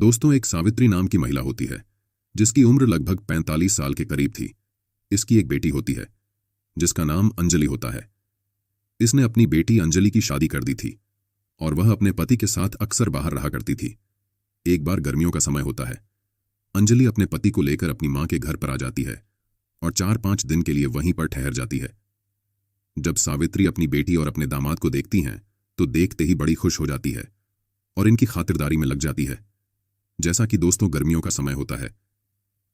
दोस्तों, एक सावित्री नाम की महिला होती है जिसकी उम्र लगभग 45 साल के करीब थी। इसकी एक बेटी होती है जिसका नाम अंजलि होता है। इसने अपनी बेटी अंजलि की शादी कर दी थी और वह अपने पति के साथ अक्सर बाहर रहा करती थी। एक बार गर्मियों का समय होता है। अंजलि अपने पति को लेकर अपनी मां के घर पर आ जाती है और 4-5 दिन के लिए वहीं पर ठहर जाती है। जब सावित्री अपनी बेटी और अपने दामाद को देखती हैं तो देखते ही बड़ी खुश हो जाती है और इनकी खातिरदारी में लग जाती है। जैसा कि दोस्तों गर्मियों का समय होता है,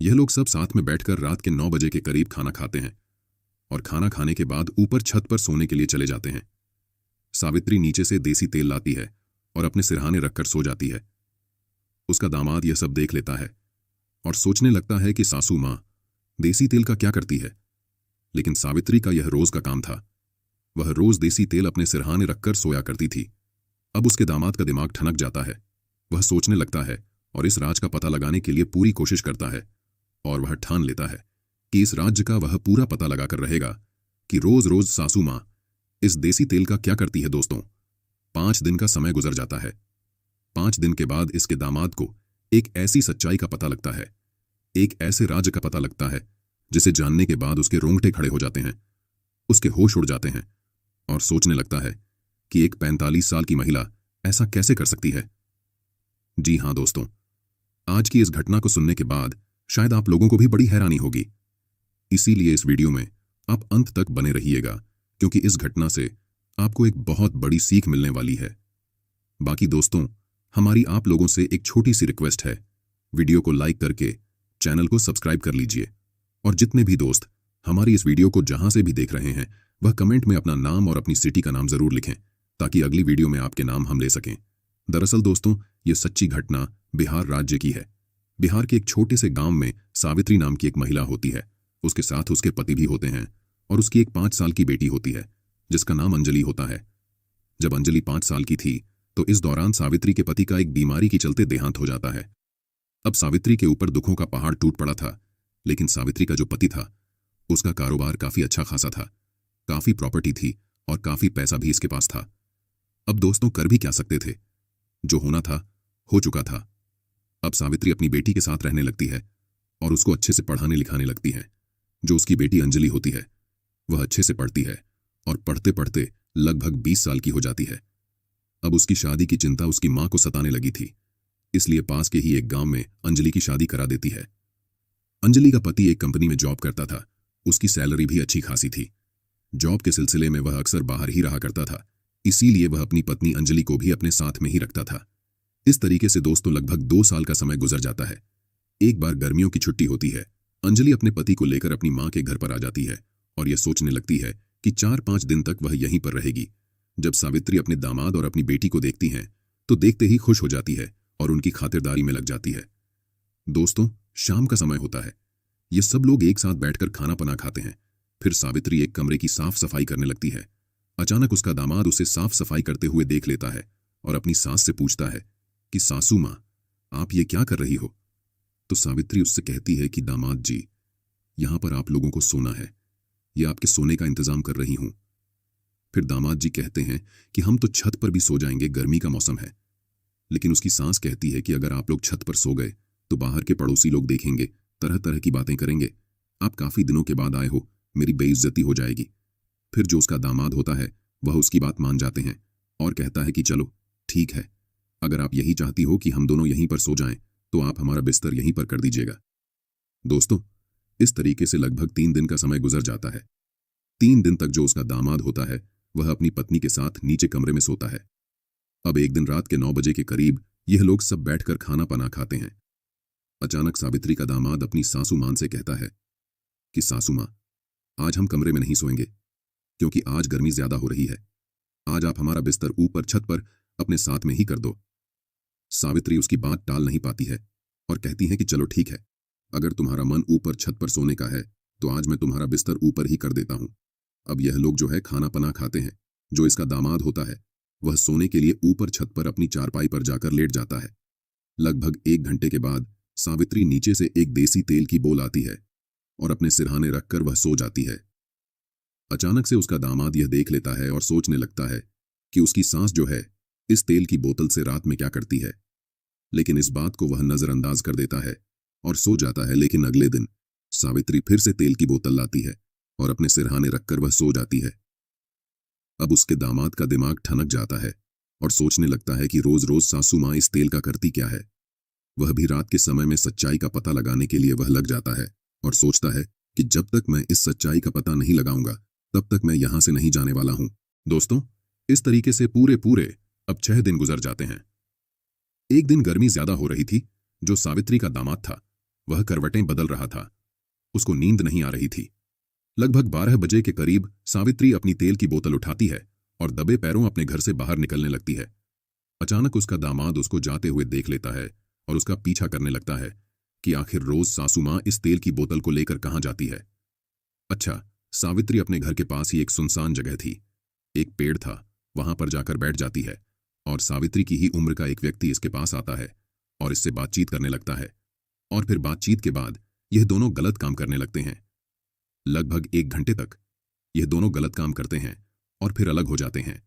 यह लोग सब साथ में बैठकर रात के 9 बजे के करीब खाना खाते हैं और खाना खाने के बाद ऊपर छत पर सोने के लिए चले जाते हैं। सावित्री नीचे से देसी तेल लाती है और अपने सिरहाने रखकर सो जाती है। उसका दामाद यह सब देख लेता है और सोचने लगता है कि सासू मां देसी तेल का क्या करती है। लेकिन सावित्री का यह रोज का काम था। वह रोज देसी तेल अपने सिरहाने रखकर सोया करती थी। अब उसके दामाद का दिमाग ठनक जाता है। वह सोचने लगता है और इस राज का पता लगाने के लिए पूरी कोशिश करता है और वह ठान लेता है कि इस राज्य का वह पूरा पता लगाकर रहेगा कि रोज रोज सासू मां इस देसी तेल का क्या करती है। दोस्तों, 5 दिन का समय गुजर जाता है। 5 दिन के बाद इसके दामाद को एक ऐसी सच्चाई का पता लगता है, एक ऐसे राज्य का पता लगता है जिसे जानने के बाद उसके रोंगटे खड़े हो जाते हैं, उसके होश उड़ जाते हैं और सोचने लगता है कि एक 45 साल की महिला ऐसा कैसे कर सकती है। जी हां दोस्तों, आज की इस घटना को सुनने के बाद शायद आप लोगों को भी बड़ी हैरानी होगी। इसीलिए इस वीडियो में आप अंत तक बने रहिएगा, क्योंकि इस घटना से आपको एक बहुत बड़ी सीख मिलने वाली है। बाकी दोस्तों, हमारी आप लोगों से एक छोटी सी रिक्वेस्ट है, वीडियो को लाइक करके चैनल को सब्सक्राइब कर लीजिए और जितने भी दोस्त हमारी इस वीडियो को जहां से भी देख रहे हैं वह कमेंट में अपना नाम और अपनी सिटी का नाम जरूर लिखें, ताकि अगली वीडियो में आपके नाम हम ले सकें। दरअसल दोस्तों, ये सच्ची घटना बिहार राज्य की है। बिहार के एक छोटे से गांव में सावित्री नाम की एक महिला होती है। उसके साथ उसके पति भी होते हैं और उसकी एक 5 साल की बेटी होती है जिसका नाम अंजलि होता है। जब अंजलि 5 साल की थी तो इस दौरान सावित्री के पति का एक बीमारी के चलते देहांत हो जाता है। अब सावित्री के ऊपर दुखों का पहाड़ टूट पड़ा था, लेकिन सावित्री का जो पति था उसका कारोबार काफी अच्छा खासा था, काफी प्रॉपर्टी थी और काफी पैसा भी इसके पास था। अब दोस्तों, कर भी क्या सकते थे, जो होना था हो चुका था। अब सावित्री अपनी बेटी के साथ रहने लगती है और उसको अच्छे से पढ़ाने लिखाने लगती है। जो उसकी बेटी अंजलि होती है वह अच्छे से पढ़ती है और पढ़ते पढ़ते लगभग 20 साल की हो जाती है। अब उसकी शादी की चिंता उसकी मां को सताने लगी थी, इसलिए पास के ही एक गांव में अंजलि की शादी करा देती है। अंजलि का पति एक कंपनी में जॉब करता था। उसकी सैलरी भी अच्छी खासी थी। जॉब के सिलसिले में वह अक्सर बाहर ही रहा करता था, इसीलिए वह अपनी पत्नी अंजलि को भी अपने साथ में ही रखता था। इस तरीके से दोस्तों लगभग 2 साल का समय गुजर जाता है। एक बार गर्मियों की छुट्टी होती है। अंजलि अपने पति को लेकर अपनी मां के घर पर आ जाती है और यह सोचने लगती है कि 4-5 दिन तक वह यहीं पर रहेगी। जब सावित्री अपने दामाद और अपनी बेटी को देखती हैं तो देखते ही खुश हो जाती है और उनकी खातिरदारी में लग जाती है। दोस्तों, शाम का समय होता है। ये सब लोग एक साथ बैठकर खाना पना खाते हैं। फिर सावित्री एक कमरे की साफ सफाई करने लगती है। अचानक उसका दामाद उसे साफ सफाई करते हुए देख लेता है और अपनी सास से पूछता है कि सासू मां, आप ये क्या कर रही हो। तो सावित्री उससे कहती है कि दामाद जी, यहां पर आप लोगों को सोना है, ये आपके सोने का इंतजाम कर रही हूं। फिर दामाद जी कहते हैं कि हम तो छत पर भी सो जाएंगे, गर्मी का मौसम है। लेकिन उसकी सास कहती है कि अगर आप लोग छत पर सो गए तो बाहर के पड़ोसी लोग देखेंगे, तरह तरह की बातें करेंगे। आप काफी दिनों के बाद आए हो, मेरी बेइज्जती हो जाएगी। फिर जो उसका दामाद होता है वह उसकी बात मान जाते हैं और कहता है कि चलो ठीक है, अगर आप यही चाहती हो कि हम दोनों यहीं पर सो जाएं तो आप हमारा बिस्तर यहीं पर कर दीजिएगा। दोस्तों, इस तरीके से लगभग 3 दिन का समय गुजर जाता है। 3 दिन तक जो उसका दामाद होता है वह अपनी पत्नी के साथ नीचे कमरे में सोता है। अब एक दिन रात के 9 बजे के करीब यह लोग सब बैठकर खाना पना खाते हैं। अचानक सावित्री का दामाद अपनी सासू मां से कहता है कि सासू मां, आज हम कमरे में नहीं सोएंगे क्योंकि आज गर्मी ज्यादा हो रही है। आज आप हमारा बिस्तर ऊपर छत पर अपने साथ में ही कर दो। सावित्री उसकी बात टाल नहीं पाती है और कहती है कि चलो ठीक है, अगर तुम्हारा मन ऊपर छत पर सोने का है तो आज मैं तुम्हारा बिस्तर ऊपर ही कर देता हूं। अब यह लोग जो है खाना पना खाते हैं। जो इसका दामाद होता है वह सोने के लिए ऊपर छत पर अपनी चारपाई पर जाकर लेट जाता है। लगभग 1 घंटे के बाद सावित्री नीचे से एक देसी तेल की बोल आती है और अपने सिरहाने रखकर वह सो जाती है। अचानक से उसका दामाद यह देख लेता है और सोचने लगता है कि उसकी सास जो है इस तेल की बोतल से रात में क्या करती है। लेकिन इस बात को वह नजरअंदाज कर देता है और सो जाता है। लेकिन अगले दिन सावित्री फिर से तेल की बोतल लाती है और अपने सिरहाने रखकर वह सो जाती है। अब उसके दामाद का दिमाग ठनक जाता है और सोचने लगता है कि रोज रोज सासू माँ इस तेल का करती क्या है। वह भी रात के समय में सच्चाई का पता लगाने के लिए वह लग जाता है और सोचता है कि जब तक मैं इस सच्चाई का पता नहीं लगाऊंगा तब तक मैं यहां से नहीं जाने वाला हूं। दोस्तों, इस तरीके से पूरे पूरे अब 6 दिन गुजर जाते हैं। एक दिन गर्मी ज्यादा हो रही थी। जो सावित्री का दामाद था वह करवटें बदल रहा था। उसको नींद नहीं आ रही थी। लगभग 12 बजे के करीब सावित्री अपनी तेल की बोतल उठाती है और दबे पैरों अपने घर से बाहर निकलने लगती है। अचानक उसका दामाद उसको जाते हुए देख लेता है और उसका पीछा करने लगता है कि आखिर रोज सासू माँ इस तेल की बोतल को लेकर कहाँ जाती है। अच्छा, सावित्री अपने घर के पास ही एक सुनसान जगह थी। एक पेड़ था, वहां पर जाकर बैठ जाती है और सावित्री की ही उम्र का एक व्यक्ति इसके पास आता है और इससे बातचीत करने लगता है। और फिर बातचीत के बाद यह दोनों गलत काम करने लगते हैं। लगभग 1 घंटे तक यह दोनों गलत काम करते हैं और फिर अलग हो जाते हैं।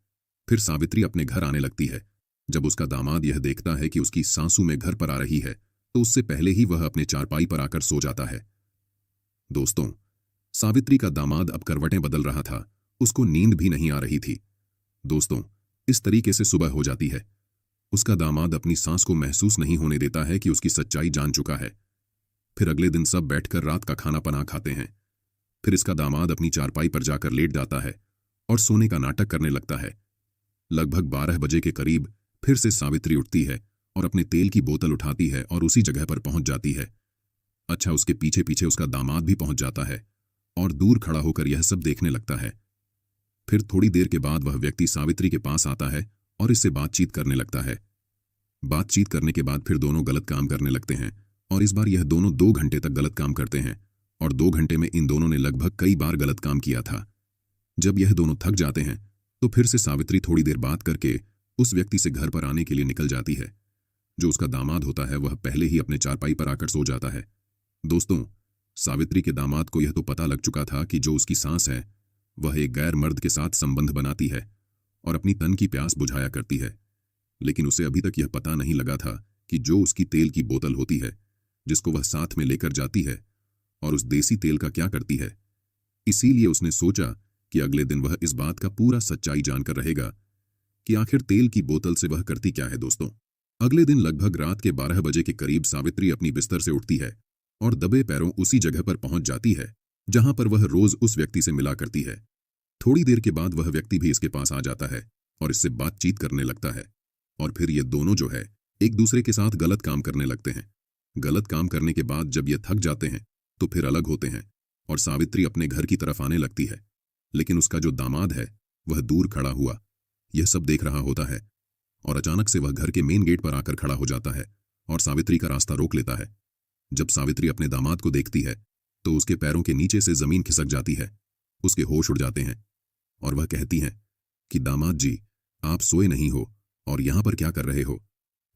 फिर सावित्री अपने घर आने लगती है। जब उसका दामाद यह देखता है कि उसकी सासू में घर पर आ रही है तो उससे पहले ही वह अपने चारपाई पर आकर सो जाता है। दोस्तों, सावित्री का दामाद अब करवटें बदल रहा था। उसको नींद भी नहीं आ रही थी। दोस्तों, इस तरीके से सुबह हो जाती है। उसका दामाद अपनी सांस को महसूस नहीं होने देता है कि उसकी सच्चाई जान चुका है। फिर अगले दिन सब बैठकर रात का खाना पना खाते हैं। फिर इसका दामाद अपनी चारपाई पर जाकर लेट जाता है और सोने का नाटक करने लगता है। लगभग 12 बजे के करीब फिर से सावित्री उठती है और अपने तेल की बोतल उठाती है और उसी जगह पर पहुंच जाती है। अच्छा, उसके पीछे पीछे उसका दामाद भी पहुंच जाता है और दूर खड़ा होकर यह सब देखने लगता है। फिर थोड़ी देर के बाद वह व्यक्ति सावित्री के पास आता है और इससे बातचीत करने लगता है। बातचीत करने के बाद फिर दोनों गलत काम करने लगते हैं और इस बार यह दोनों 2 घंटे तक गलत काम करते हैं और 2 घंटे में इन दोनों ने लगभग कई बार गलत काम किया था। जब यह दोनों थक जाते हैं तो फिर से सावित्री थोड़ी देर बात करके उस व्यक्ति से घर पर आने के लिए निकल जाती है। जो उसका दामाद होता है वह पहले ही अपने चारपाई पर आकर सो जाता है। दोस्तों, सावित्री के दामाद को यह तो पता लग चुका था कि जो उसकी सास है वह एक गैर मर्द के साथ संबंध बनाती है और अपनी तन की प्यास बुझाया करती है। लेकिन उसे अभी तक यह पता नहीं लगा था कि जो उसकी तेल की बोतल होती है जिसको वह साथ में लेकर जाती है और उस देसी तेल का क्या करती है। इसीलिए उसने सोचा कि अगले दिन वह इस बात का पूरा सच्चाई जानकर रहेगा कि आखिर तेल की बोतल से वह करती क्या है। दोस्तों, अगले दिन लगभग रात के 12 बजे के करीब सावित्री अपनी बिस्तर से उठती है और दबे पैरों उसी जगह पर पहुंच जाती है जहां पर वह रोज उस व्यक्ति से मिला करती है। थोड़ी देर के बाद वह व्यक्ति भी इसके पास आ जाता है और इससे बातचीत करने लगता है और फिर ये दोनों जो है एक दूसरे के साथ गलत काम करने लगते हैं। गलत काम करने के बाद जब ये थक जाते हैं तो फिर अलग होते हैं और सावित्री अपने घर की तरफ आने लगती है। लेकिन उसका जो दामाद है वह दूर खड़ा हुआ यह सब देख रहा होता है और अचानक से वह घर के मेन गेट पर आकर खड़ा हो जाता है और सावित्री का रास्ता रोक लेता है। जब सावित्री अपने दामाद को देखती है तो उसके पैरों के नीचे से जमीन खिसक जाती है। उसके होश उड़ जाते हैं और वह कहती है कि दामाद जी, आप सोए नहीं हो और यहां पर क्या कर रहे हो।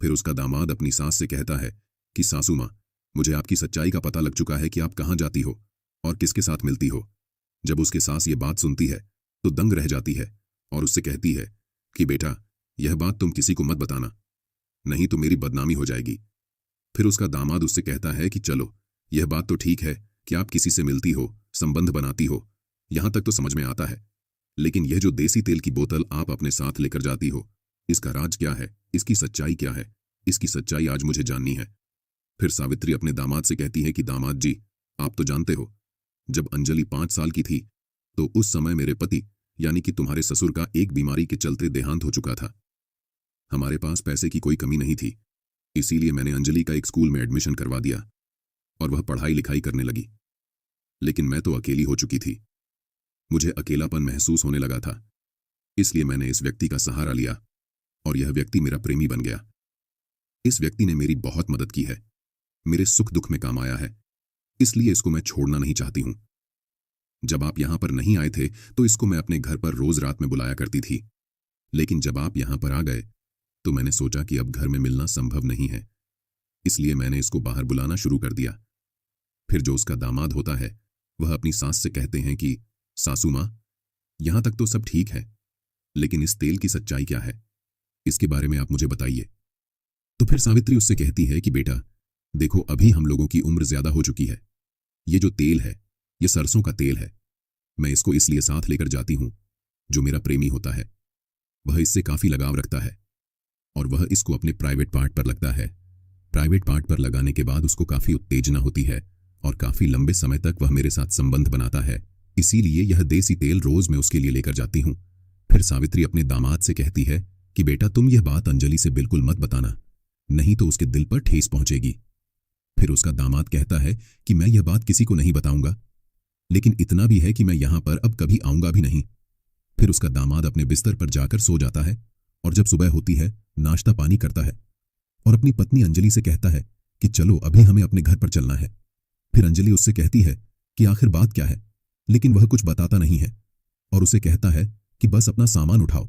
फिर उसका दामाद अपनी सास से कहता है कि सासू माँ, मुझे आपकी सच्चाई का पता लग चुका है कि आप कहाँ जाती हो और किसके साथ मिलती हो। जब उसके सास ये बात सुनती है तो दंग रह जाती है और उससे कहती है कि बेटा, यह बात तुम किसी को मत बताना, नहीं तो मेरी बदनामी हो जाएगी। फिर उसका दामाद उससे कहता है कि चलो, यह बात तो ठीक है कि आप किसी से मिलती हो, संबंध बनाती हो, यहां तक तो समझ में आता है। लेकिन यह जो देसी तेल की बोतल आप अपने साथ लेकर जाती हो, इसका राज क्या है, इसकी सच्चाई क्या है, इसकी सच्चाई आज मुझे जाननी है। फिर सावित्री अपने दामाद से कहती है कि दामाद जी, आप तो जानते हो, जब अंजलि 5 साल की थी तो उस समय मेरे पति यानी कि तुम्हारे ससुर का एक बीमारी के चलते देहांत हो चुका था। हमारे पास पैसे की कोई कमी नहीं थी, इसीलिए मैंने अंजलि का एक स्कूल में एडमिशन करवा दिया और वह पढ़ाई लिखाई करने लगी। लेकिन मैं तो अकेली हो चुकी थी। मुझे अकेलापन महसूस होने लगा था, इसलिए मैंने इस व्यक्ति का सहारा लिया और यह व्यक्ति मेरा प्रेमी बन गया। इस व्यक्ति ने मेरी बहुत मदद की है, मेरे सुख दुख में काम आया है, इसलिए इसको मैं छोड़ना नहीं चाहती हूं। जब आप यहां पर नहीं आए थे तो इसको मैं अपने घर पर रोज रात में बुलाया करती थी, लेकिन जब आप यहां पर आ गए तो मैंने सोचा कि अब घर में मिलना संभव नहीं है, इसलिए मैंने इसको बाहर बुलाना शुरू कर दिया। फिर जो उसका दामाद होता है वह अपनी सास से कहते हैं कि सासू माँ, यहां तक तो सब ठीक है, लेकिन इस तेल की सच्चाई क्या है, इसके बारे में आप मुझे बताइए। तो फिर सावित्री उससे कहती है कि बेटा देखो, अभी हम लोगों की उम्र ज्यादा हो चुकी है। ये जो तेल है, ये सरसों का तेल है। मैं इसको इसलिए साथ लेकर जाती हूं, जो मेरा प्रेमी होता है वह इससे काफी लगाव रखता है और वह इसको अपने प्राइवेट पार्ट पर लगता है। प्राइवेट पार्ट पर लगाने के बाद उसको काफी उत्तेजना होती है और काफी लंबे समय तक वह मेरे साथ संबंध बनाता है। इसीलिए यह देसी तेल रोज मैं उसके लिए लेकर जाती हूं। फिर सावित्री अपने दामाद से कहती है कि बेटा तुम यह बात अंजलि से बिल्कुल मत बताना, नहीं तो उसके दिल पर ठेस पहुंचेगी। फिर उसका दामाद कहता है कि मैं यह बात किसी को नहीं बताऊंगा, लेकिन इतना भी है कि मैं यहां पर अब कभी आऊंगा भी नहीं। फिर उसका दामाद अपने बिस्तर पर जाकर सो जाता है और जब सुबह होती है नाश्ता पानी करता है और अपनी पत्नी अंजलि से कहता है कि चलो अभी हमें अपने घर पर चलना है। फिर अंजलि उससे कहती है कि आखिर बात क्या है, लेकिन वह कुछ बताता नहीं है और उसे कहता है कि बस अपना सामान उठाओ